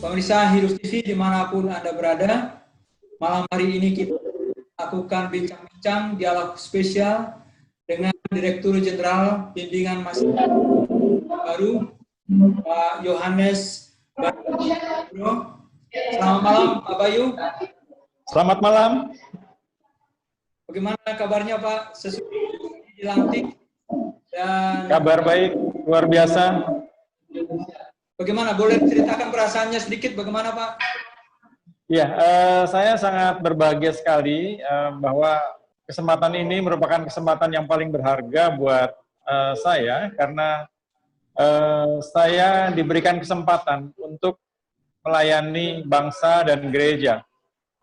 Pemirsa Hirus TV dimanapun Anda berada, malam hari ini kita lakukan bincang-bincang dialog spesial dengan Direktur Jenderal Bimbingan Mahasiswa baru, Pak Yohanes Bayu. Selamat malam, Pak Bayu. Selamat malam. Bagaimana kabarnya, Pak? Sesuai dilantik dan kabar baik, luar biasa. Bagaimana? Boleh ceritakan perasaannya sedikit, bagaimana, Pak? Ya, saya sangat berbahagia sekali bahwa kesempatan ini merupakan kesempatan yang paling berharga buat saya, karena saya diberikan kesempatan untuk melayani bangsa dan gereja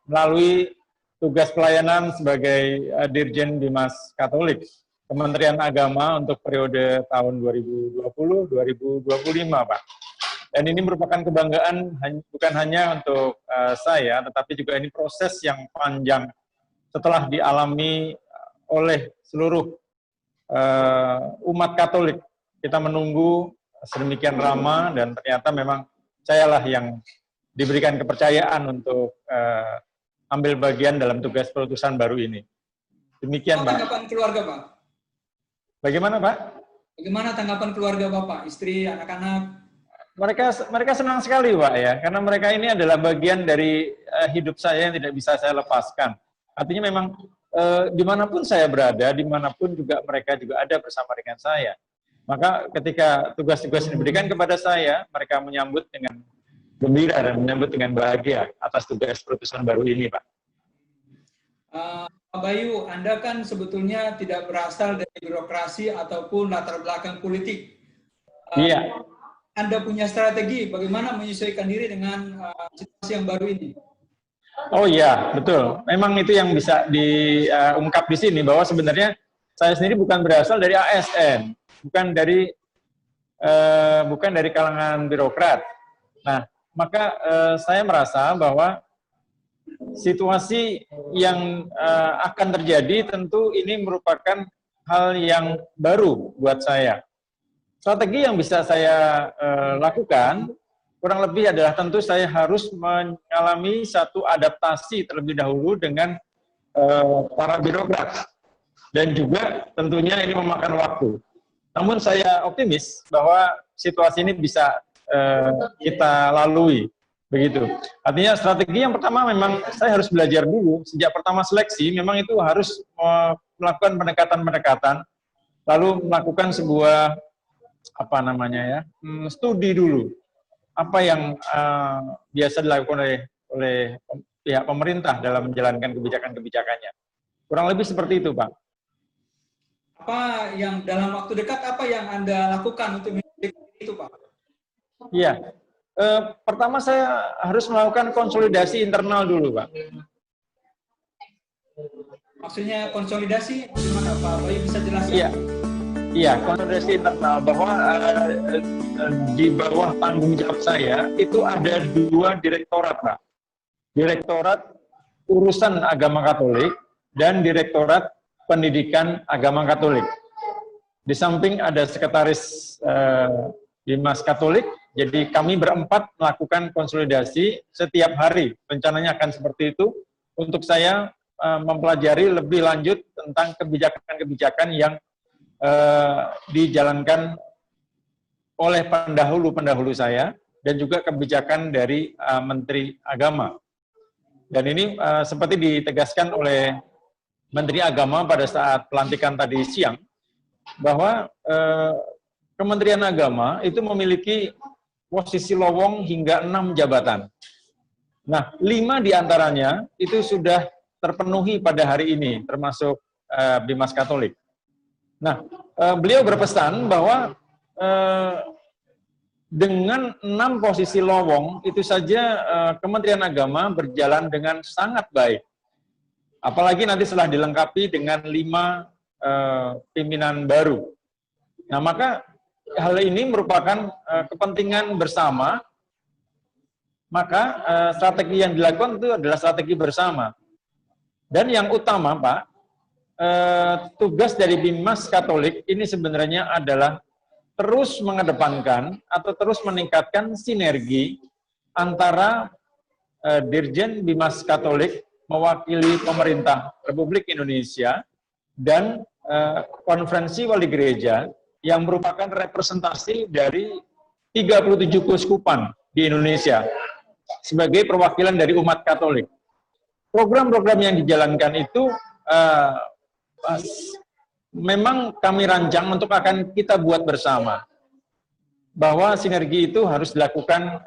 melalui tugas pelayanan sebagai Dirjen Bimas Katolik Kementerian Agama untuk periode tahun 2020-2025, Pak. Dan ini merupakan kebanggaan bukan hanya untuk saya, tetapi juga ini proses yang panjang setelah dialami oleh seluruh umat Katolik. Kita menunggu sedemikian lama dan ternyata memang sayalah yang diberikan kepercayaan untuk ambil bagian dalam tugas perutusan baru ini. Demikian, Pak. Tanggapan keluarga, Pak? Bagaimana, Pak? Bagaimana tanggapan keluarga Bapak, istri, anak-anak? Mereka senang sekali, Pak, ya, karena mereka ini adalah bagian dari hidup saya yang tidak bisa saya lepaskan. Artinya memang dimanapun saya berada, dimanapun juga mereka juga ada bersama dengan saya. Maka ketika tugas-tugas diberikan kepada saya, mereka menyambut dengan gembira dan menyambut dengan bahagia atas tugas perutusan baru ini, Pak. Pak Bayu, Anda kan sebetulnya tidak berasal dari birokrasi ataupun latar belakang politik. Iya. Anda punya strategi bagaimana menyesuaikan diri dengan situasi yang baru ini? Oh iya, betul. Memang itu yang bisa diungkap di sini, bahwa sebenarnya saya sendiri bukan berasal dari ASN, bukan dari kalangan birokrat. Nah, maka saya merasa bahwa situasi yang akan terjadi tentu ini merupakan hal yang baru buat saya. Strategi yang bisa saya lakukan kurang lebih adalah tentu saya harus mengalami satu adaptasi terlebih dahulu dengan para birokrat, dan juga tentunya ini memakan waktu. Namun saya optimis bahwa situasi ini bisa kita lalui, begitu. Artinya strategi yang pertama memang saya harus belajar dulu, sejak pertama seleksi memang itu harus melakukan pendekatan-pendekatan, lalu melakukan sebuah studi dulu, apa yang biasa dilakukan oleh pihak pemerintah dalam menjalankan kebijakan-kebijakannya. Kurang lebih seperti itu, Pak. Apa yang dalam waktu dekat, apa yang Anda lakukan untuk itu, Pak? Iya, pertama saya harus melakukan konsolidasi internal dulu, Pak. Maksudnya konsolidasi gimana, Pak? Bayu bisa jelaskan? Iya, konsolidasi internal, bahwa di bawah tanggung jawab saya itu ada 2 direktorat, Pak. Direktorat Urusan Agama Katolik dan Direktorat Pendidikan Agama Katolik. Di samping ada Sekretaris Bimas Katolik. Jadi kami berempat melakukan konsolidasi setiap hari. Rencananya akan seperti itu untuk saya mempelajari lebih lanjut tentang kebijakan-kebijakan yang dijalankan oleh pendahulu-pendahulu saya, dan juga kebijakan dari Menteri Agama. Dan ini seperti ditegaskan oleh Menteri Agama pada saat pelantikan tadi siang, bahwa Kementerian Agama itu memiliki posisi lowong hingga 6 jabatan. Nah, 5 diantaranya itu sudah terpenuhi pada hari ini, termasuk Bimas Katolik. Nah, beliau berpesan bahwa dengan 6 posisi lowong itu saja Kementerian Agama berjalan dengan sangat baik. Apalagi nanti setelah dilengkapi dengan 5 pimpinan baru. Nah, maka hal ini merupakan kepentingan bersama, maka strategi yang dilakukan itu adalah strategi bersama. Dan yang utama, Pak, tugas dari Bimas Katolik ini sebenarnya adalah terus mengedepankan atau terus meningkatkan sinergi antara Dirjen Bimas Katolik mewakili pemerintah Republik Indonesia dan Konferensi Wali Gereja yang merupakan representasi dari 37 keuskupan di Indonesia sebagai perwakilan dari umat Katolik. Program-program yang dijalankan itu memang kami rancang untuk akan kita buat bersama. Bahwa sinergi itu harus dilakukan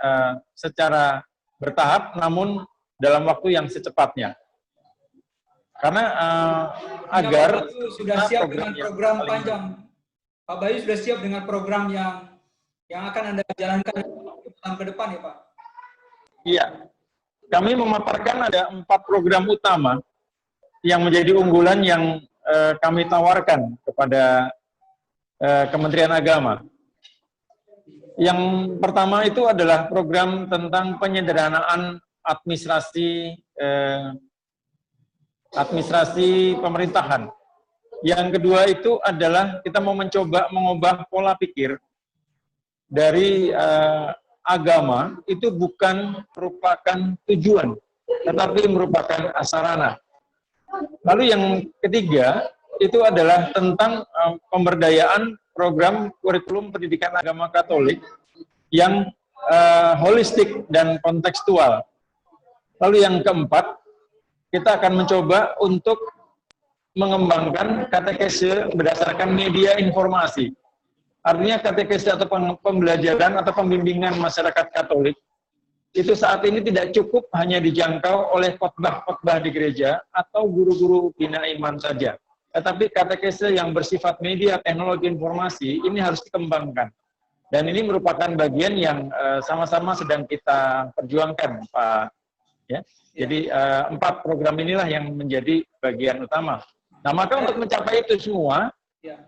secara bertahap, namun dalam waktu yang secepatnya. Karena agar Pak Bayu sudah siap dengan program panjang. Pak Bayu sudah siap dengan program yang akan Anda jalankan tahun ke depan ya Pak? Iya. Kami memaparkan ada 4 program utama yang menjadi unggulan yang kami tawarkan kepada Kementerian Agama. Yang pertama itu adalah program tentang penyederhanaan administrasi pemerintahan. Yang kedua itu adalah kita mau mencoba mengubah pola pikir dari agama itu bukan merupakan tujuan, tetapi merupakan sarana. Lalu yang ketiga itu adalah tentang pemberdayaan program kurikulum pendidikan agama Katolik yang holistik dan kontekstual. Lalu yang keempat, kita akan mencoba untuk mengembangkan katekese berdasarkan media informasi. Artinya katekese atau pembelajaran atau pembimbingan masyarakat Katolik itu saat ini tidak cukup hanya dijangkau oleh khotbah-khotbah di gereja atau guru-guru bina iman saja. Tetapi katekese yang bersifat media teknologi informasi ini harus dikembangkan. Dan ini merupakan bagian yang sama-sama sedang kita perjuangkan, Pak. Ya. Jadi 4 program inilah yang menjadi bagian utama. Nah, maka untuk mencapai itu semua,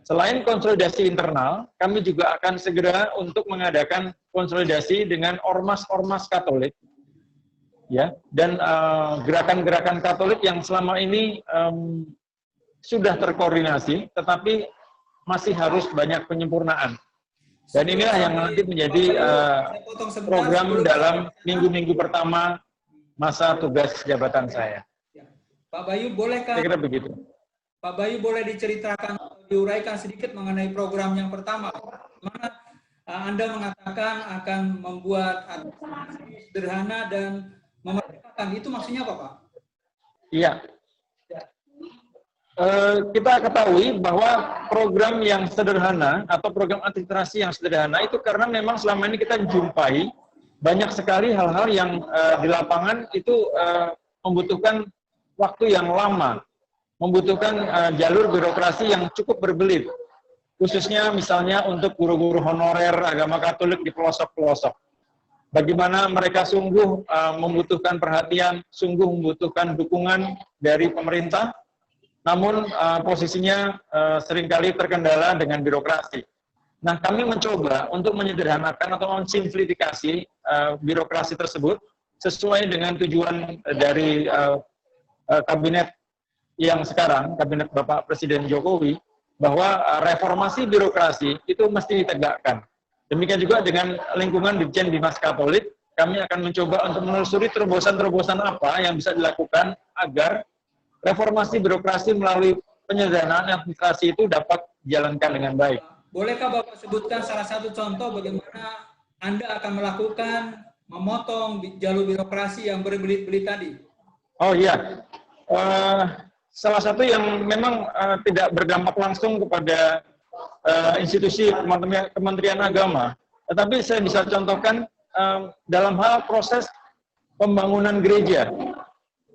selain konsolidasi internal, kami juga akan segera untuk mengadakan konsolidasi dengan ormas-ormas Katolik, ya, dan gerakan-gerakan Katolik yang selama ini sudah terkoordinasi, tetapi masih harus banyak penyempurnaan. Dan inilah yang nanti menjadi program dalam minggu-minggu pertama masa tugas jabatan saya. Pak Bayu, bolehkah? Saya kira begitu. Pak Bayu, boleh diceritakan, diuraikan sedikit mengenai program yang pertama, mana Anda mengatakan akan membuat administrasi sederhana dan memerdekakan. Itu maksudnya apa, Pak? Iya. Kita ketahui bahwa program yang sederhana atau program administrasi yang sederhana itu karena memang selama ini kita jumpai banyak sekali hal-hal yang di lapangan itu membutuhkan waktu yang lama, membutuhkan jalur birokrasi yang cukup berbelit, khususnya misalnya untuk guru-guru honorer agama Katolik di pelosok-pelosok. Bagaimana mereka sungguh membutuhkan perhatian, sungguh membutuhkan dukungan dari pemerintah, namun posisinya seringkali terkendala dengan birokrasi. Nah, kami mencoba untuk menyederhanakan atau mensimplifikasi birokrasi tersebut sesuai dengan tujuan dari kabinet yang sekarang, kabinet Bapak Presiden Jokowi, bahwa reformasi birokrasi itu mesti ditegakkan. Demikian juga dengan lingkungan Dirjen Bimas Katolik, kami akan mencoba untuk menelusuri terobosan-terobosan apa yang bisa dilakukan agar reformasi birokrasi melalui penyederhanaan administrasi itu dapat dijalankan dengan baik. Bolehkah Bapak sebutkan salah satu contoh bagaimana Anda akan melakukan memotong jalur birokrasi yang berbelit-belit tadi? Oh iya, salah satu yang memang tidak berdampak langsung kepada institusi Kementerian Agama, tetapi saya bisa contohkan dalam hal proses pembangunan gereja.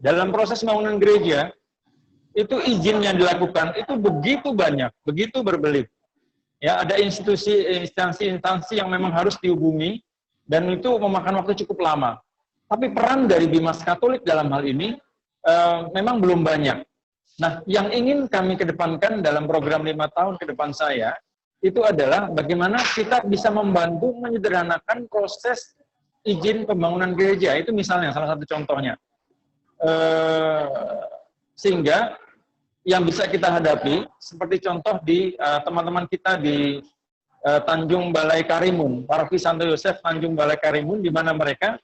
Dalam proses pembangunan gereja, itu izin yang dilakukan itu begitu banyak, begitu berbelit. Ya, ada instansi-instansi yang memang harus dihubungi, dan itu memakan waktu cukup lama. Tapi peran dari Bimas Katolik dalam hal ini memang belum banyak. Nah, yang ingin kami kedepankan dalam program 5 tahun ke depan saya, itu adalah bagaimana kita bisa membantu menyederhanakan proses izin pembangunan gereja. Itu misalnya salah satu contohnya. Sehingga yang bisa kita hadapi, seperti contoh di teman-teman kita di Tanjung Balai Karimun, Paroki Santo Yosef Tanjung Balai Karimun, di mana mereka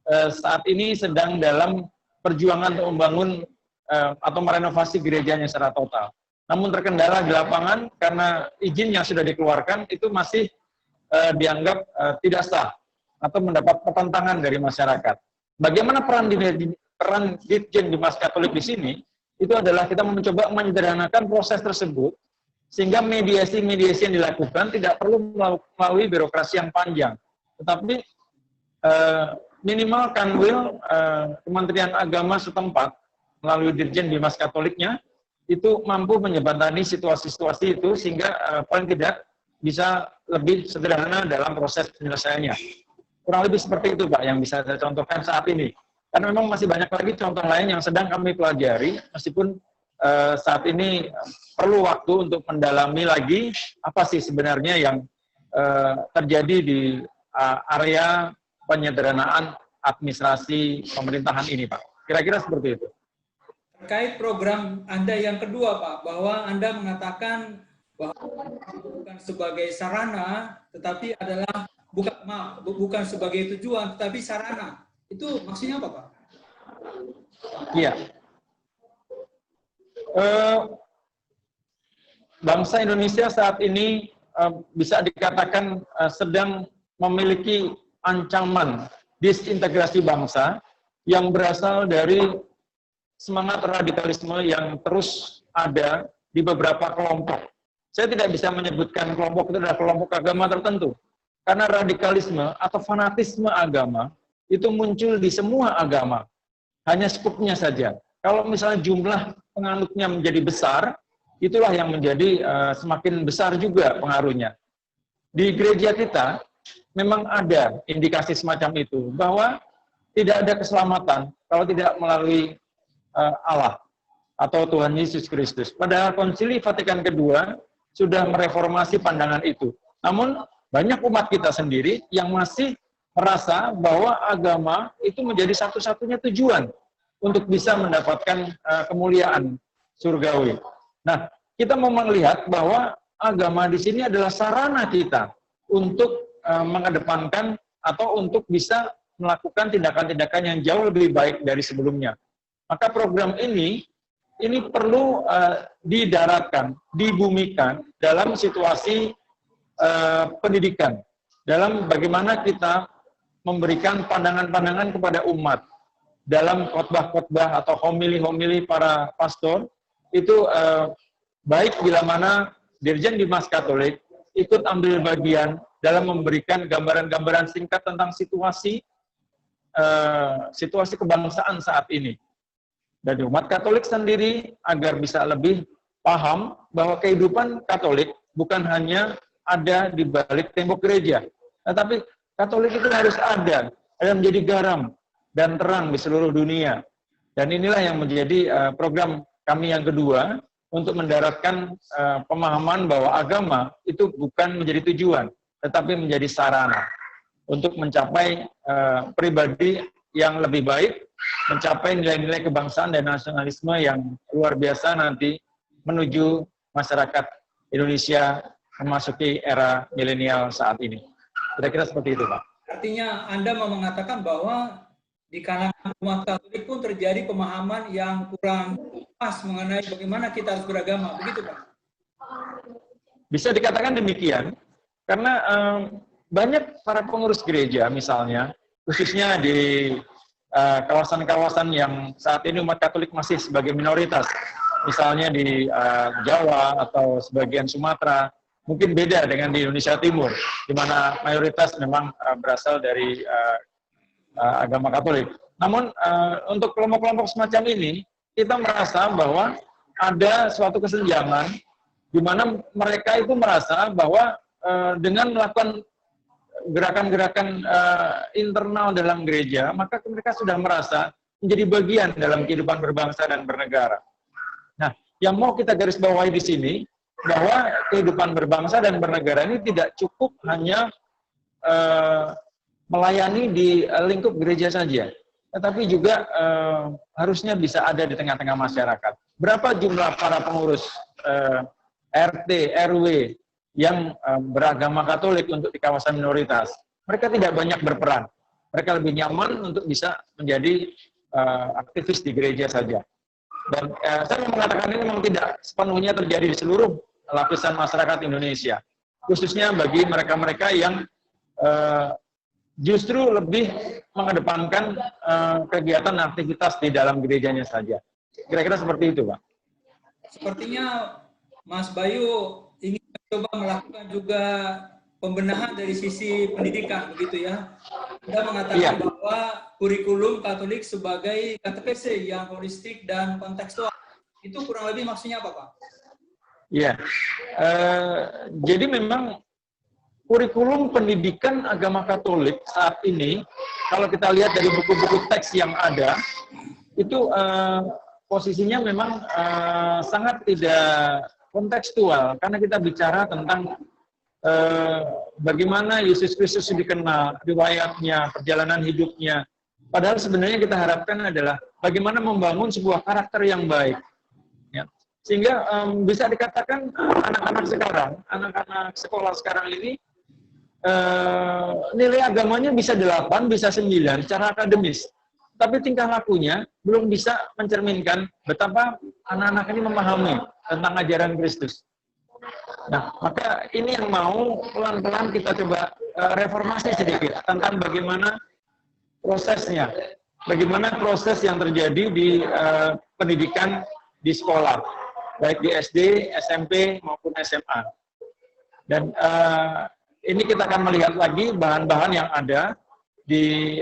saat ini sedang dalam perjuangan untuk membangun atau merenovasi gerejanya secara total. Namun terkendala di lapangan karena izin yang sudah dikeluarkan itu masih dianggap tidak sah atau mendapat pertentangan dari masyarakat. Bagaimana peran Ditjen Dimas Katolik di sini? Itu adalah kita mencoba menyederhanakan proses tersebut sehingga mediasi-mediasi yang dilakukan tidak perlu melalui birokrasi yang panjang, tetapi minimal Kanwil Kementerian Agama setempat melalui Dirjen Dimas Katoliknya itu mampu menjembatani situasi-situasi itu sehingga paling tidak bisa lebih sederhana dalam proses penyelesaiannya. Kurang lebih seperti itu Pak yang bisa saya contohkan saat ini. Karena memang masih banyak lagi contoh lain yang sedang kami pelajari, meskipun saat ini perlu waktu untuk mendalami lagi apa sih sebenarnya yang terjadi di area penyederhanaan administrasi pemerintahan ini Pak. Kira-kira seperti itu. Terkait program Anda yang kedua Pak, bahwa Anda mengatakan bahwa bukan sebagai sarana, tetapi adalah bukan sebagai tujuan, tetapi sarana. Itu maksudnya apa Pak? Iya. Bangsa Indonesia saat ini bisa dikatakan sedang memiliki ancaman disintegrasi bangsa yang berasal dari semangat radikalisme yang terus ada di beberapa kelompok. Saya tidak bisa menyebutkan kelompok itu adalah kelompok agama tertentu. Karena radikalisme atau fanatisme agama itu muncul di semua agama. Hanya skupnya saja. Kalau misalnya jumlah penganutnya menjadi besar, itulah yang menjadi semakin besar juga pengaruhnya. Di gereja kita memang ada indikasi semacam itu, bahwa tidak ada keselamatan kalau tidak melalui Allah atau Tuhan Yesus Kristus. Padahal Konsili Vatikan II sudah mereformasi pandangan itu. Namun banyak umat kita sendiri yang masih merasa bahwa agama itu menjadi satu-satunya tujuan untuk bisa mendapatkan kemuliaan surgawi. Nah, kita mau melihat bahwa agama di sini adalah sarana kita untuk mengedepankan atau untuk bisa melakukan tindakan-tindakan yang jauh lebih baik dari sebelumnya. Maka program ini perlu didaratkan, dibumikan dalam situasi pendidikan, dalam bagaimana kita memberikan pandangan-pandangan kepada umat dalam khotbah-khotbah atau homili-homili para pastor itu baik bila mana Dirjen Dimas Katolik ikut ambil bagian dalam memberikan gambaran-gambaran singkat tentang situasi kebangsaan saat ini. Dan umat Katolik sendiri agar bisa lebih paham bahwa kehidupan Katolik bukan hanya ada di balik tembok gereja, tetapi Katolik itu harus ada menjadi garam dan terang di seluruh dunia. Dan inilah yang menjadi program kami yang kedua untuk mendaratkan pemahaman bahwa agama itu bukan menjadi tujuan, tetapi menjadi sarana untuk mencapai pribadi yang lebih baik, mencapai nilai-nilai kebangsaan dan nasionalisme yang luar biasa nanti menuju masyarakat Indonesia memasuki era milenial saat ini. Kira-kira seperti itu, Pak. Artinya Anda mau mengatakan bahwa di kalangan umat Katolik pun terjadi pemahaman yang kurang pas mengenai bagaimana kita harus beragama, begitu Pak? Bisa dikatakan demikian, karena banyak para pengurus gereja misalnya, khususnya di kawasan-kawasan yang saat ini umat Katolik masih sebagai minoritas, misalnya di Jawa atau sebagian Sumatera, mungkin beda dengan di Indonesia Timur, di mana mayoritas memang berasal dari agama Katolik. Namun untuk kelompok-kelompok semacam ini, kita merasa bahwa ada suatu kesenjangan, di mana mereka itu merasa bahwa dengan melakukan gerakan-gerakan internal dalam gereja, maka mereka sudah merasa menjadi bagian dalam kehidupan berbangsa dan bernegara. Nah, yang mau kita garis bawahi di sini, bahwa kehidupan berbangsa dan bernegara ini tidak cukup hanya melayani di lingkup gereja saja, tetapi juga harusnya bisa ada di tengah-tengah masyarakat. Berapa jumlah para pengurus RT, RW yang beragama Katolik untuk di kawasan minoritas? Mereka tidak banyak berperan. mereka lebih nyaman untuk bisa menjadi aktivis di gereja saja. Dan saya mengatakan ini memang tidak sepenuhnya terjadi di seluruh lapisan masyarakat Indonesia, khususnya bagi mereka-mereka yang justru lebih mengedepankan kegiatan aktivitas di dalam gerejanya saja. Kira-kira seperti itu, Pak. Sepertinya Mas Bayu ingin mencoba melakukan juga pembenahan dari sisi pendidikan, begitu ya. Anda mengatakan bahwa kurikulum Katolik sebagai katekese yang holistik dan kontekstual. Itu kurang lebih maksudnya apa, Pak? Iya, jadi memang kurikulum pendidikan agama Katolik saat ini, kalau kita lihat dari buku-buku teks yang ada, itu posisinya memang sangat tidak kontekstual, karena kita bicara tentang bagaimana Yesus Kristus dikenal, riwayatnya, perjalanan hidupnya. Padahal sebenarnya kita harapkan adalah bagaimana membangun sebuah karakter yang baik. Ya. Sehingga bisa dikatakan anak-anak sekarang, anak-anak sekolah sekarang ini, nilai agamanya bisa 8, bisa 9 secara akademis. Tapi tingkah lakunya belum bisa mencerminkan betapa anak-anak ini memahami tentang ajaran Kristus. Nah, maka ini yang mau pelan-pelan kita coba reformasi sedikit tentang bagaimana prosesnya, bagaimana proses yang terjadi di pendidikan di sekolah, baik di SD, SMP, maupun SMA. Dan ini kita akan melihat lagi bahan-bahan yang ada di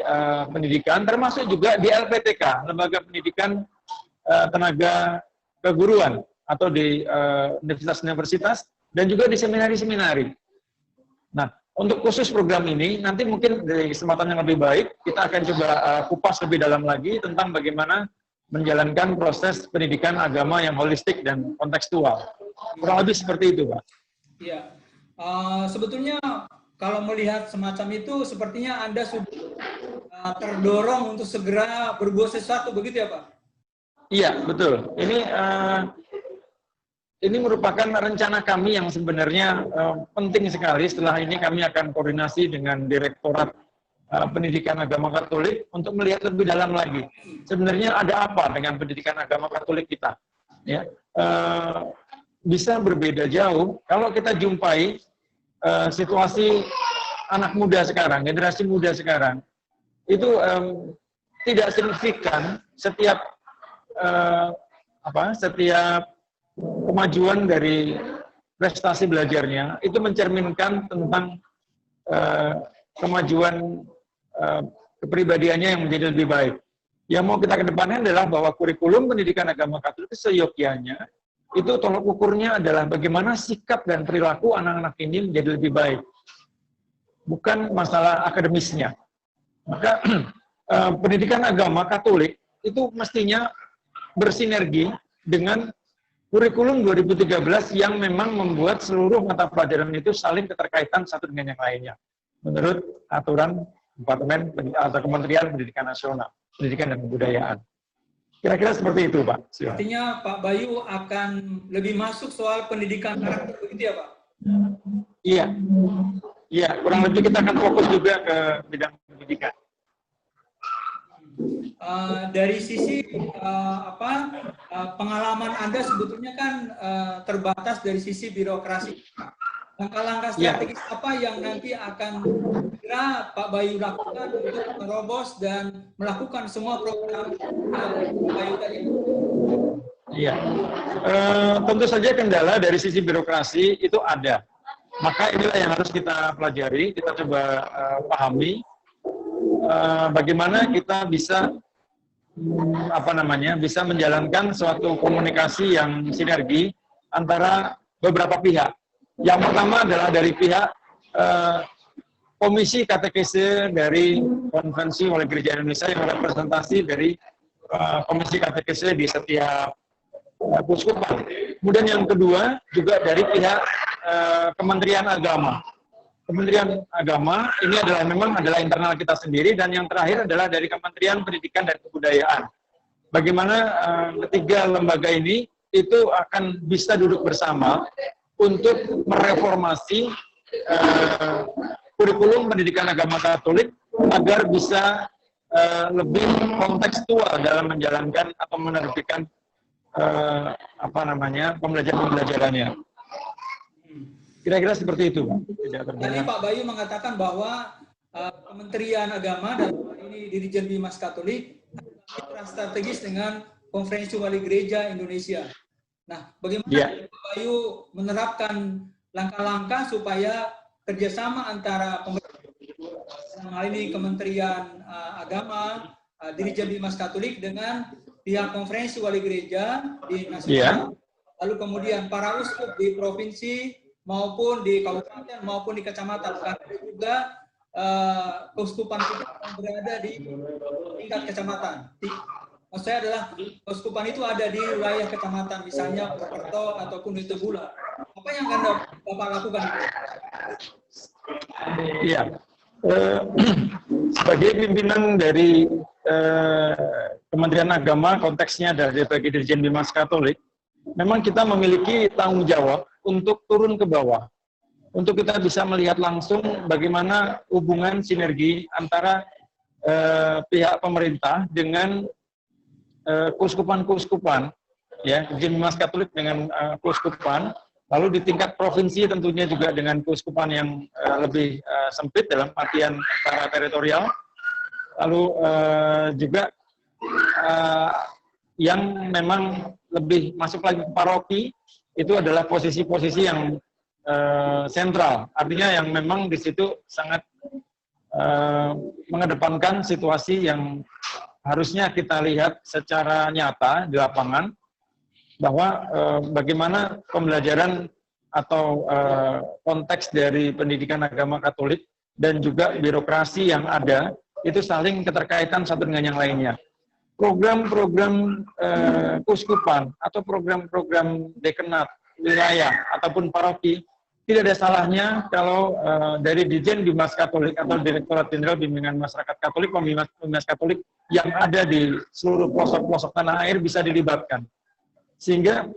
pendidikan, termasuk juga di LPTK, Lembaga Pendidikan Tenaga Keguruan, atau di universitas-universitas, dan juga di seminari-seminari. Nah, untuk khusus program ini, nanti mungkin dari kesempatan yang lebih baik, kita akan coba kupas lebih dalam lagi tentang bagaimana menjalankan proses pendidikan agama yang holistik dan kontekstual. Kurang lebih seperti itu, Pak. Iya. Sebetulnya kalau melihat semacam itu, sepertinya Anda sudah terdorong untuk segera berbuat sesuatu, begitu ya, Pak? Iya, betul. Ini merupakan rencana kami yang sebenarnya penting sekali. Setelah ini kami akan koordinasi dengan Direktorat Pendidikan Agama Katolik untuk melihat lebih dalam lagi. Sebenarnya ada apa dengan pendidikan agama Katolik kita? Ya, bisa berbeda jauh kalau kita jumpai situasi anak muda sekarang, generasi muda sekarang, itu tidak signifikan setiap setiap kemajuan dari prestasi belajarnya itu mencerminkan tentang kemajuan kepribadiannya yang menjadi lebih baik. Yang mau kita kedepankan adalah bahwa kurikulum pendidikan agama Katolik seyogyanya itu tolak ukurnya adalah bagaimana sikap dan perilaku anak-anak ini menjadi lebih baik, bukan masalah akademisnya. Maka pendidikan agama Katolik itu mestinya bersinergi dengan kurikulum 2013 yang memang membuat seluruh mata pelajaran itu saling keterkaitan satu dengan yang lainnya, menurut aturan Departemen atau Kementerian Pendidikan Nasional, Pendidikan dan Kebudayaan. Kira-kira seperti itu, Pak. Artinya Pak Bayu akan lebih masuk soal pendidikan karakter, begitu ya, Pak? Iya. Iya, kurang lebih kita akan fokus juga ke bidang pendidikan. Dari sisi pengalaman Anda sebetulnya kan terbatas dari sisi birokrasi. Langkah-langkah strategis apa yang nanti akan kira Pak Bayu lakukan untuk merobos dan melakukan semua program Pak Bayu tadi? Iya, tentu saja kendala dari sisi birokrasi itu ada. Maka inilah yang harus kita pelajari, kita coba pahami bagaimana kita bisa bisa menjalankan suatu komunikasi yang sinergi antara beberapa pihak. Yang pertama adalah dari pihak Komisi Katekese dari Konvensi oleh Gereja Indonesia yang representasi dari Komisi Katekese di setiap Puskupan. Kemudian yang kedua juga dari pihak Kementerian Agama. Kementerian Agama ini memang adalah internal kita sendiri, dan yang terakhir adalah dari Kementerian Pendidikan dan Kebudayaan. Bagaimana ketiga lembaga ini itu akan bisa duduk bersama untuk mereformasi kurikulum pendidikan agama Katolik agar bisa lebih kontekstual dalam menjalankan atau menerbitkan pembelajarannya. Kira-kira seperti itu, Pak. Tadi Pak Bayu mengatakan bahwa Kementerian Agama dan ini Dirjen Bimas Katolik mitra strategis dengan Konferensi Wali Gereja Indonesia. Nah, bagaimana Pak Bayu menerapkan langkah-langkah supaya kerjasama antara pemerintah, hal ini Kementerian Agama, Dirjen Bimas Katolik dengan pihak Konferensi Wali Gereja di nasional, lalu kemudian para uskup di provinsi maupun di kabupaten maupun di kecamatan, karena juga keuskupan kita yang berada di tingkat kecamatan. Maksud saya adalah keuskupan itu ada di wilayah kecamatan, misalnya Purwokerto ataupun di Tegula. Apa yang akan Bapak lakukan? Iya, sebagai pimpinan dari Kementerian Agama, konteksnya dari Dirjen Bimas Katolik, memang kita memiliki tanggung jawab untuk turun ke bawah, untuk kita bisa melihat langsung bagaimana hubungan sinergi antara pihak pemerintah dengan keuskupan-keuskupan, ya, Dirjen Bimas Katolik dengan keuskupan, lalu di tingkat provinsi tentunya juga dengan keuskupan yang lebih sempit dalam artian secara teritorial, lalu juga yang memang lebih masuk lagi ke paroki, itu adalah posisi-posisi yang sentral, artinya yang memang di situ sangat mengedepankan situasi yang harusnya kita lihat secara nyata di lapangan, bahwa bagaimana pembelajaran atau konteks dari pendidikan agama Katolik dan juga birokrasi yang ada itu saling keterkaitan satu dengan yang lainnya. Program-program keuskupan atau program-program dekanat wilayah ataupun paroki, tidak ada salahnya kalau dari Dirjen Bimas Katolik atau Direktorat Jenderal Bimbingan Masyarakat Katolik, Pembimbingan Katolik yang ada di seluruh pelosok-pelosok tanah air bisa dilibatkan. Sehingga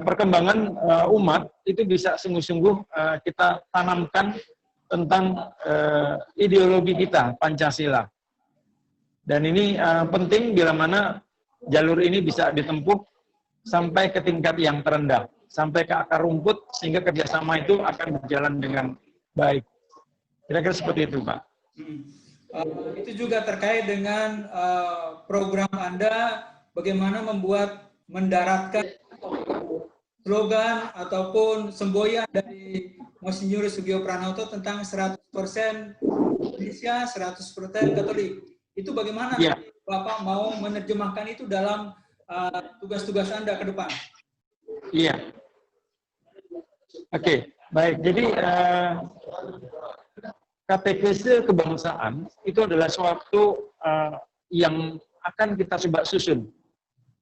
perkembangan umat itu bisa sungguh-sungguh kita tanamkan tentang ideologi kita, Pancasila. Dan ini penting bila mana jalur ini bisa ditempuh sampai ke tingkat yang terendah, sampai ke akar rumput, sehingga kerjasama itu akan berjalan dengan baik. Kira-kira seperti itu, Pak. Itu juga terkait dengan program Anda, bagaimana mendaratkan slogan ataupun semboyan dari Monsinyur Sugio Pranoto tentang 100% Indonesia, 100% Katolik. Itu bagaimana Bapak mau menerjemahkan itu dalam tugas-tugas Anda ke depan? Iya. Oke, baik. Jadi katekese kebangsaan itu adalah suatu yang akan kita coba susun.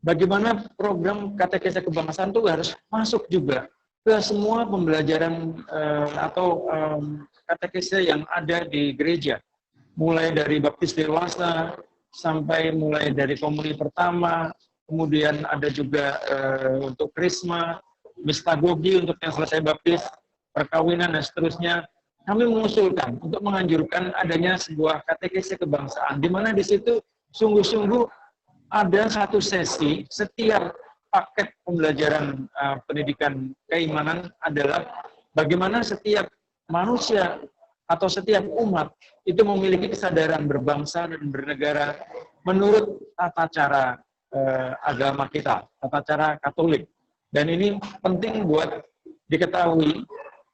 Bagaimana program katekese kebangsaan itu harus masuk juga ke semua pembelajaran atau katekese yang ada di gereja. Mulai dari baptis dewasa, sampai mulai dari komuni pertama, kemudian ada juga untuk krisma, mistagogi untuk yang selesai baptis, perkawinan, dan seterusnya. Kami mengusulkan untuk menganjurkan adanya sebuah katekese kebangsaan, di mana di situ sungguh-sungguh ada satu sesi setiap paket pembelajaran pendidikan keimanan adalah bagaimana setiap manusia atau setiap umat itu memiliki kesadaran berbangsa dan bernegara menurut tata cara agama kita, tata cara Katolik. Dan ini penting buat diketahui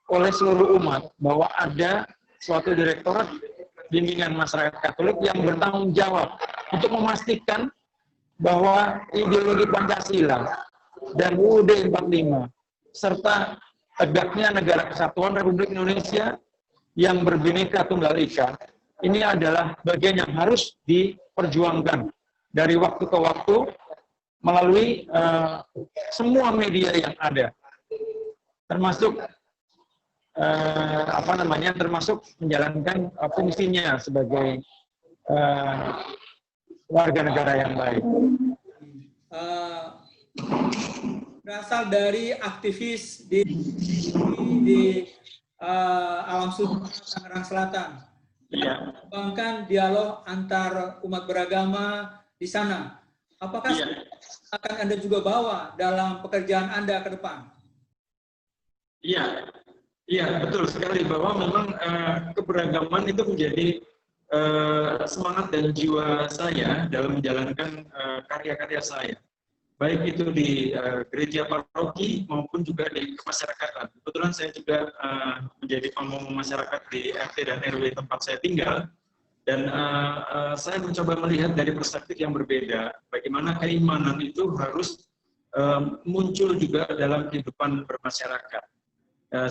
oleh seluruh umat bahwa ada suatu direktorat bimbingan masyarakat Katolik yang bertanggung jawab untuk memastikan bahwa ideologi Pancasila dan UUD 45 serta tegaknya negara kesatuan Republik Indonesia yang berbineka tunggal ika ini adalah bagian yang harus diperjuangkan dari waktu ke waktu melalui semua media yang ada, termasuk termasuk menjalankan fungsinya sebagai warga negara yang baik. Berasal dari aktivis di Alam Sutra Tangerang Selatan Anda mengembangkan dialog antar umat beragama di sana. Apakah akan Anda juga bawa dalam pekerjaan Anda ke depan? Iya, iya betul sekali bahwa memang keberagaman itu menjadi semangat dan jiwa saya dalam menjalankan karya-karya saya. Baik itu di gereja paroki maupun juga di kemasyarakatan. Kebetulan saya juga menjadi pamong masyarakat di RT dan RW tempat saya tinggal, dan saya mencoba melihat dari perspektif yang berbeda, bagaimana keimanan itu harus muncul juga dalam kehidupan bermasyarakat,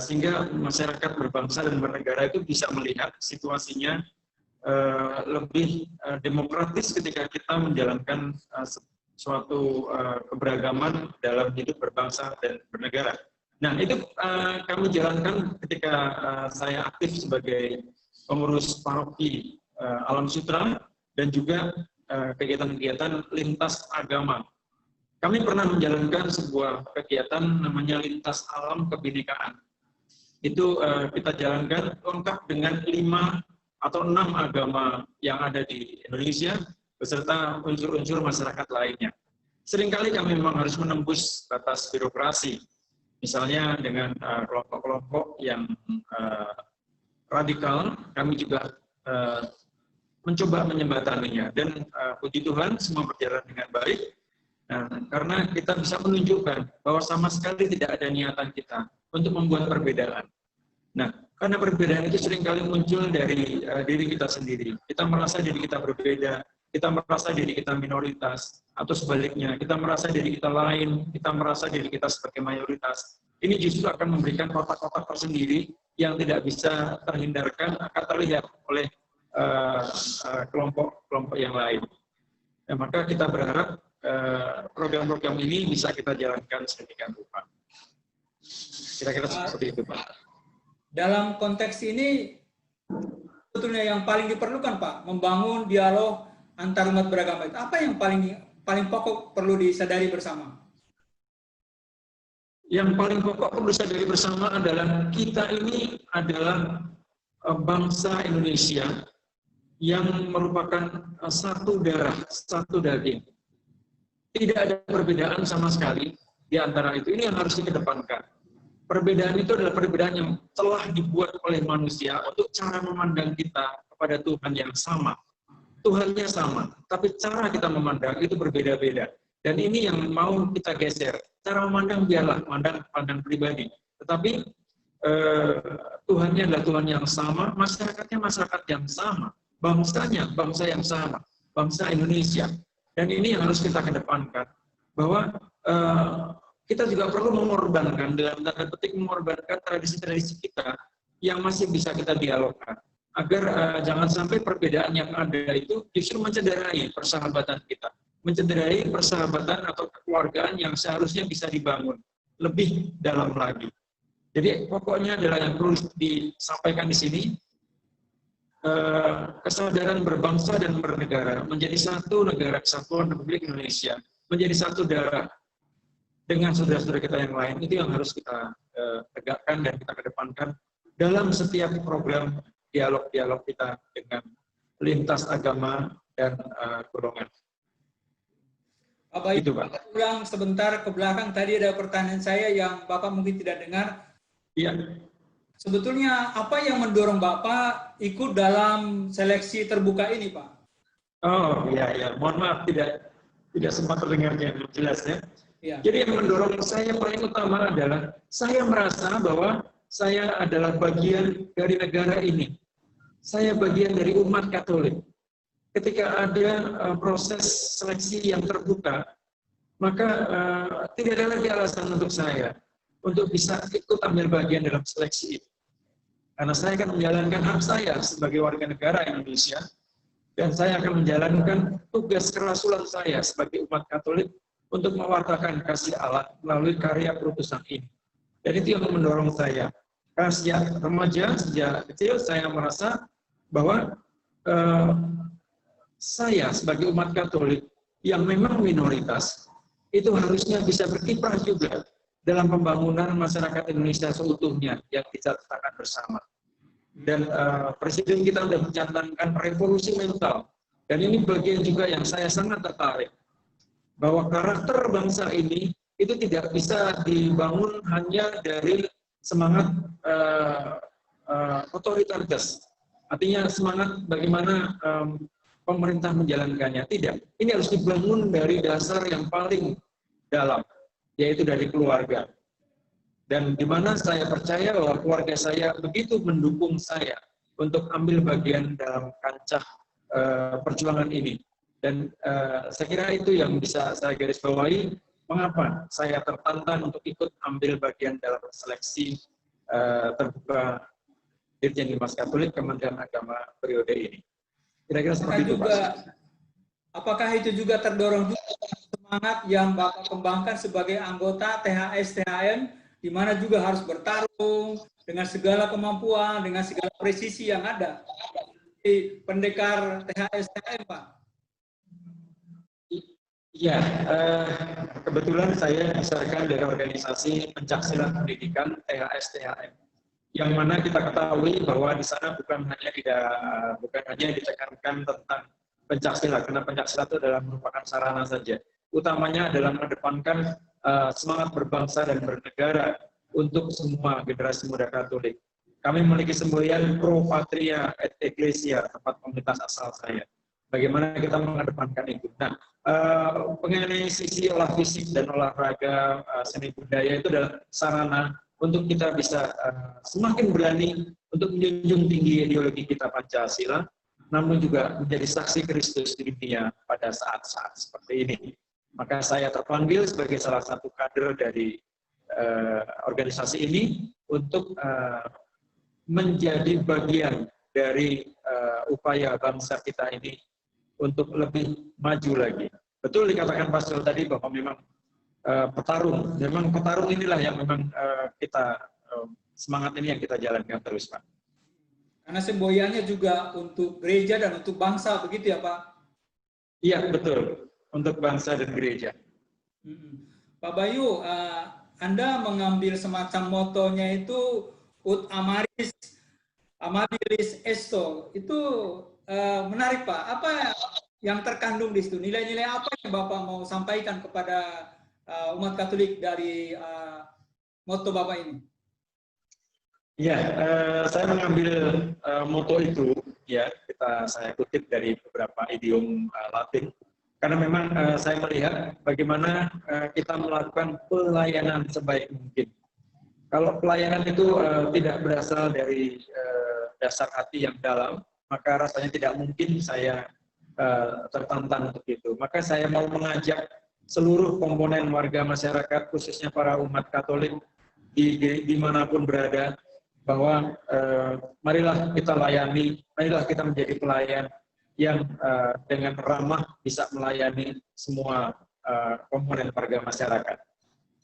sehingga masyarakat berbangsa dan bernegara itu bisa melihat situasinya lebih demokratis ketika kita menjalankan suatu keberagaman dalam hidup berbangsa dan bernegara. Nah, itu kami jalankan ketika saya aktif sebagai pengurus paroki Alam Sutra dan juga kegiatan-kegiatan lintas agama. Kami pernah menjalankan sebuah kegiatan namanya Lintas Alam Kebinekaan. Itu kita jalankan lengkap dengan 5 atau 6 agama yang ada di Indonesia, beserta unsur-unsur masyarakat lainnya. Seringkali kami memang harus menembus batas birokrasi, misalnya dengan kelompok-kelompok yang radikal, kami juga mencoba menjembataninya, dan puji Tuhan semua berjalan dengan baik, karena kita bisa menunjukkan bahwa sama sekali tidak ada niatan kita untuk membuat perbedaan. Nah, karena perbedaan itu seringkali muncul dari diri kita sendiri. Kita merasa diri kita berbeda, kita merasa diri kita minoritas, atau sebaliknya, kita merasa diri kita lain, kita merasa diri kita sebagai mayoritas. Ini justru akan memberikan kotak-kotak tersendiri yang tidak bisa terhindarkan, akan terlihat oleh kelompok-kelompok yang lain. Nah, maka kita berharap program-program ini bisa kita jalankan sedemikian rupa. Kira-kira seperti itu, Pak. Dalam konteks ini, sebetulnya yang paling diperlukan, Pak, membangun dialog antar umat beragama itu. Apa yang paling pokok perlu disadari bersama? Yang paling pokok perlu disadari bersama adalah kita ini adalah bangsa Indonesia yang merupakan satu darah, satu daging. Tidak ada perbedaan sama sekali di antara itu. Ini yang harus dikedepankan. Perbedaan itu adalah perbedaan yang telah dibuat oleh manusia untuk cara memandang kita kepada Tuhan yang sama. Tuhannya sama, tapi cara kita memandang itu berbeda-beda. Dan ini yang mau kita geser. Cara memandang biarlah pandang pribadi. Tetapi Tuhannya adalah Tuhan yang sama, masyarakatnya masyarakat yang sama, bangsanya bangsa yang sama, bangsa Indonesia. Dan ini yang harus kita kedepankan. Bahwa kita juga perlu mengorbankan, dalam tanda petik mengorbankan tradisi-tradisi kita yang masih bisa kita dialogkan. Agar jangan sampai perbedaan yang ada itu justru mencederai persahabatan kita. Mencederai persahabatan atau kekeluargaan yang seharusnya bisa dibangun lebih dalam lagi. Jadi pokoknya adalah yang perlu disampaikan di sini, kesadaran berbangsa dan bernegara, menjadi satu negara kesatuan Republik Indonesia, menjadi satu darah, dengan saudara-saudara kita yang lain, itu yang harus kita tegakkan dan kita kedepankan dalam setiap program dialog-dialog kita dengan lintas agama dan golongan. Bapak, itu, Pak. Ulang sebentar ke belakang, tadi ada pertanyaan saya yang Bapak mungkin tidak dengar. Iya. Sebetulnya apa yang mendorong Bapak ikut dalam seleksi terbuka ini, Pak? Oh iya, mohon maaf tidak sempat terdengarnya jelas ya. Ya. Jadi yang mendorong saya paling utama adalah saya merasa bahwa saya adalah bagian dari negara ini. Saya bagian dari umat Katolik. Ketika ada proses seleksi yang terbuka, maka tidak ada lagi alasan untuk saya untuk bisa ikut ambil bagian dalam seleksi itu. Karena saya akan menjalankan hak saya sebagai warga negara Indonesia, dan saya akan menjalankan tugas kerasulan saya sebagai umat Katolik untuk mewartakan kasih Allah melalui karya perutusan ini. Dan itu yang mendorong saya. Karena sejak remaja, sejak kecil, saya merasa bahwa saya sebagai umat Katolik yang memang minoritas, itu harusnya bisa berkiprah juga dalam pembangunan masyarakat Indonesia seutuhnya yang kita tetapkan bersama. Dan Presiden kita sudah mencanangkan revolusi mental. Dan ini bagian juga yang saya sangat tertarik. Bahwa karakter bangsa ini itu tidak bisa dibangun hanya dari semangat otoritas. Artinya semangat bagaimana pemerintah menjalankannya. Tidak. Ini harus dibangun dari dasar yang paling dalam, yaitu dari keluarga. Dan di mana saya percaya bahwa keluarga saya begitu mendukung saya untuk ambil bagian dalam kancah perjuangan ini. Dan saya kira itu yang bisa saya garis bawahi, mengapa saya tertantang untuk ikut ambil bagian dalam seleksi terbuka Dirjen Dimas Katolik Kementerian Agama periode ini. Kira-kira seperti itu, Pak. Apakah itu juga terdorong juga semangat yang Bapak kembangkan sebagai anggota THS THM, di mana juga harus bertarung dengan segala kemampuan, dengan segala presisi yang ada di pendekar THS THM, Pak? Iya, kebetulan saya diserahkan dari organisasi Pencaksilat Pendidikan THS THM, yang mana kita ketahui bahwa di sana bukan hanya ditekankan tentang pencaksilat, karena pencaksilat itu adalah merupakan sarana saja. Utamanya adalah mengedepankan semangat berbangsa dan bernegara untuk semua generasi muda Katolik. Kami memiliki semboyan Pro Patria et Ecclesia, tempat komunitas asal saya. Bagaimana kita mengedepankan itu? Nah, mengenai sisi olah fisik dan olahraga seni budaya itu adalah sarana untuk kita bisa semakin berani untuk menjunjung tinggi ideologi kita Pancasila, namun juga menjadi saksi Kristus di dunia pada saat-saat seperti ini. Maka saya terpanggil sebagai salah satu kader dari organisasi ini untuk menjadi bagian dari upaya bangsa kita ini untuk lebih maju lagi. Betul dikatakan Pak Sol tadi bahwa memang petarung inilah yang memang kita semangat ini yang kita jalankan terus, Pak. Karena semboyannya juga untuk gereja dan untuk bangsa, begitu ya, Pak? Iya, betul. Untuk bangsa dan gereja. Pak Bayu, Anda mengambil semacam motonya itu Ut Amabilis Esto. Itu menarik, Pak. Apa yang terkandung di situ? Nilai-nilai apa yang Bapak mau sampaikan kepada umat Katolik dari moto Bapak ini? Ya, saya mengambil moto itu, ya, saya kutip dari beberapa idiom Latin, karena memang saya melihat bagaimana kita melakukan pelayanan sebaik mungkin. Kalau pelayanan itu tidak berasal dari dasar hati yang dalam, maka rasanya tidak mungkin saya tertantang untuk itu. Maka saya mau mengajak seluruh komponen warga masyarakat, khususnya para umat Katolik dimanapun berada, bahwa marilah kita layani, marilah kita menjadi pelayan yang dengan ramah bisa melayani semua komponen warga masyarakat.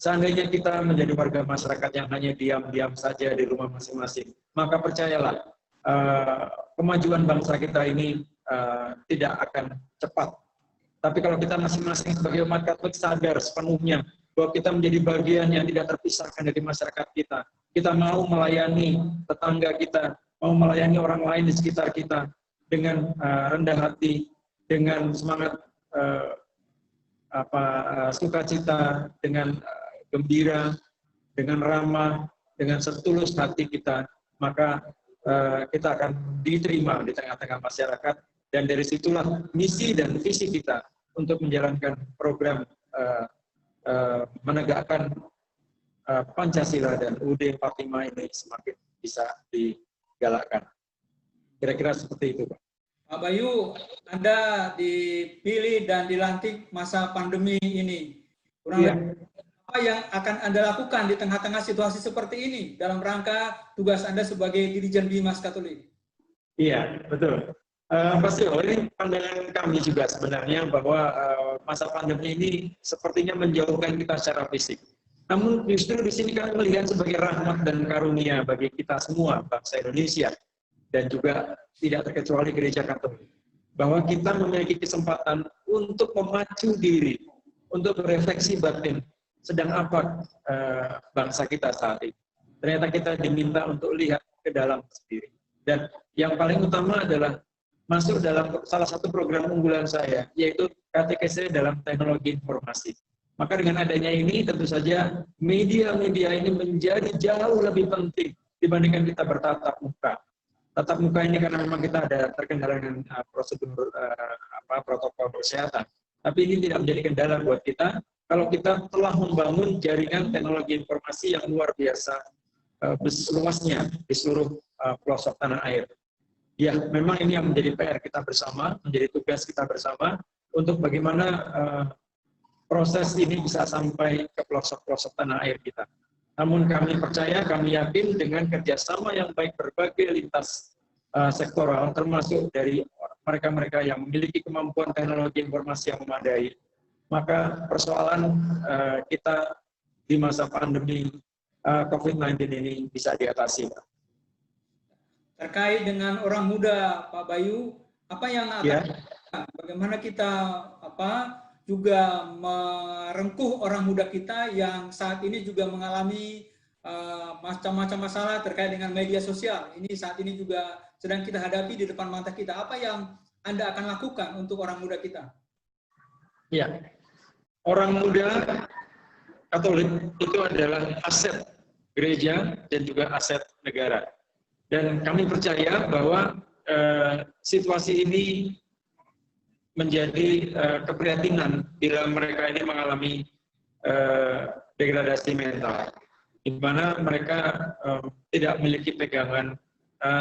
Seandainya kita menjadi warga masyarakat yang hanya diam-diam saja di rumah masing-masing, maka percayalah kemajuan bangsa kita ini tidak akan cepat. Tapi kalau kita masing-masing sebagai umat Katolik sadar sepenuhnya bahwa kita menjadi bagian yang tidak terpisahkan dari masyarakat kita, kita mau melayani tetangga kita, mau melayani orang lain di sekitar kita dengan rendah hati, dengan semangat sukacita, dengan gembira, dengan ramah, dengan setulus hati kita, maka kita akan diterima di tengah-tengah masyarakat, dan dari situlah misi dan visi kita untuk menjalankan program menegakkan Pancasila dan UUD 45 ini semakin bisa digalakkan. Kira-kira seperti itu, Pak. Pak Bayu, Anda dipilih dan dilantik masa pandemi ini. Kurang lebih apa yang akan Anda lakukan di tengah-tengah situasi seperti ini dalam rangka tugas Anda sebagai Dirjen Bimas Katolik? Iya, betul. Pasti ini pandangan kami juga sebenarnya bahwa masa pandemi ini sepertinya menjauhkan kita secara fisik. Namun justru di sini kami melihat sebagai rahmat dan karunia bagi kita semua, bangsa Indonesia, dan juga tidak terkecuali Gereja Katolik, bahwa kita memiliki kesempatan untuk memacu diri, untuk berefleksi batin, sedang apa bangsa kita saat ini. Ternyata kita diminta untuk lihat ke dalam sendiri. Dan yang paling utama adalah masuk dalam salah satu program unggulan saya, yaitu KTKC dalam teknologi informasi. Maka dengan adanya ini tentu saja media-media ini menjadi jauh lebih penting dibandingkan kita bertatap muka. Tatap muka ini karena memang kita ada terkendala dengan prosedur protokol kesehatan. Tapi ini tidak menjadi kendala buat kita kalau kita telah membangun jaringan teknologi informasi yang luar biasa luasnya di seluruh pelosok tanah air. Ya, memang ini yang menjadi PR kita bersama, menjadi tugas kita bersama untuk bagaimana proses ini bisa sampai ke pelosok-pelosok tanah air kita. Namun kami percaya, kami yakin dengan kerjasama yang baik berbagai lintas sektoral, termasuk dari mereka-mereka yang memiliki kemampuan teknologi informasi yang memadai, maka persoalan kita di masa pandemi COVID-19 ini bisa diatasi. Terkait dengan orang muda, Pak Bayu, apa yang akan bagaimana kita juga merengkuh orang muda kita yang saat ini juga mengalami macam-macam masalah terkait dengan media sosial. Ini saat ini juga sedang kita hadapi di depan mata kita. Apa yang Anda akan lakukan untuk orang muda kita? Ya, orang muda Katolik itu adalah aset gereja dan juga aset negara. Dan kami percaya bahwa situasi ini menjadi keprihatinan bila mereka ini mengalami degradasi mental, di mana mereka tidak memiliki pegangan,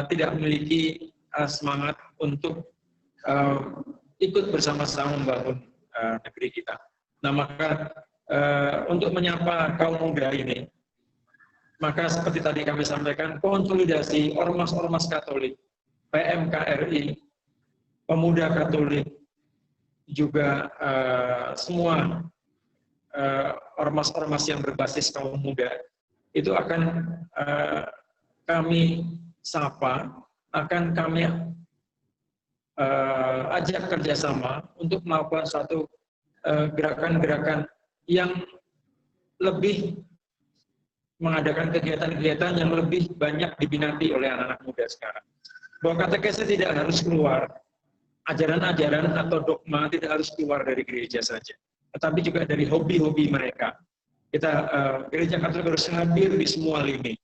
tidak memiliki semangat untuk ikut bersama-sama membangun negeri kita. Nah, maka untuk menyapa kaum muda ini, maka seperti tadi kami sampaikan, konsolidasi ormas-ormas Katolik, PMKRI, pemuda Katolik, juga semua ormas-ormas yang berbasis kaum muda, itu akan kami sapa, akan kami ajak kerjasama untuk melakukan suatu gerakan-gerakan yang lebih mengadakan kegiatan-kegiatan yang lebih banyak diminati oleh anak-anak muda sekarang. Bahwa katekese tidak harus keluar, ajaran-ajaran atau dogma tidak harus keluar dari gereja saja, tetapi juga dari hobi-hobi mereka. Gereja Katolik harus hadir di semua lini.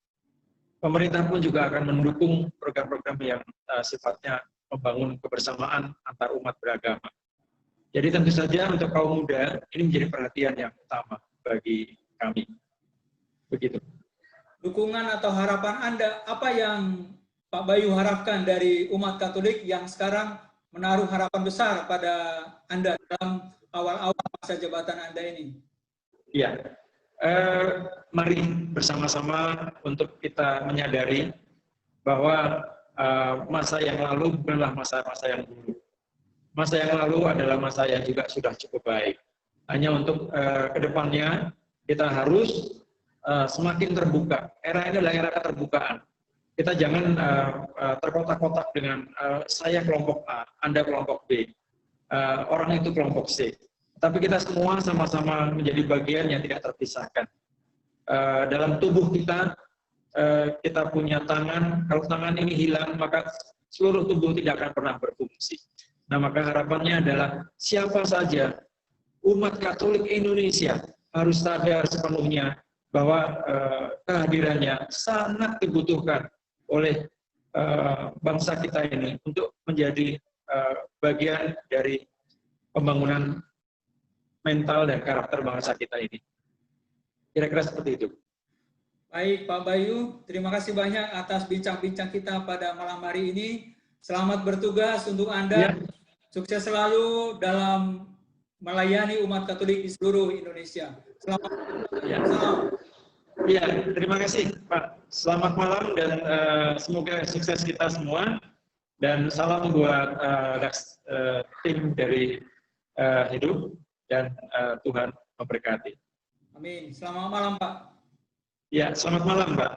Pemerintah pun juga akan mendukung program-program yang sifatnya membangun kebersamaan antar umat beragama. Jadi tentu saja untuk kaum muda ini menjadi perhatian yang utama bagi kami. Begitu. Dukungan atau harapan Anda, apa yang Pak Bayu harapkan dari umat Katolik yang sekarang menaruh harapan besar pada Anda dalam awal-awal masa jabatan Anda ini? Ya, mari bersama-sama untuk kita menyadari bahwa masa yang lalu bukanlah masa-masa yang buruk. Masa yang lalu adalah masa yang juga sudah cukup baik. Hanya untuk kedepannya kita harus semakin terbuka. Era ini adalah era keterbukaan. Kita jangan terkotak-kotak dengan saya kelompok A, Anda kelompok B, orang itu kelompok C. Tapi kita semua sama-sama menjadi bagian yang tidak terpisahkan. Dalam tubuh kita, kita punya tangan. Kalau tangan ini hilang, maka seluruh tubuh tidak akan pernah berfungsi. Nah, maka harapannya adalah siapa saja umat Katolik Indonesia harus sadar sepenuhnya bahwa kehadirannya sangat dibutuhkan oleh bangsa kita ini untuk menjadi bagian dari pembangunan mental dan karakter bangsa kita ini. Kira-kira seperti itu. Baik, Pak Bayu, terima kasih banyak atas bincang-bincang kita pada malam hari ini. Selamat bertugas untuk Anda. Ya. Sukses selalu dalam melayani umat Katolik di seluruh Indonesia. Selamat. Ya. Ya, terima kasih Pak. Selamat malam dan semoga sukses kita semua. Dan salam buat tim dari Hidup dan Tuhan memberkati. Amin. Selamat malam Pak. Ya, selamat malam Pak.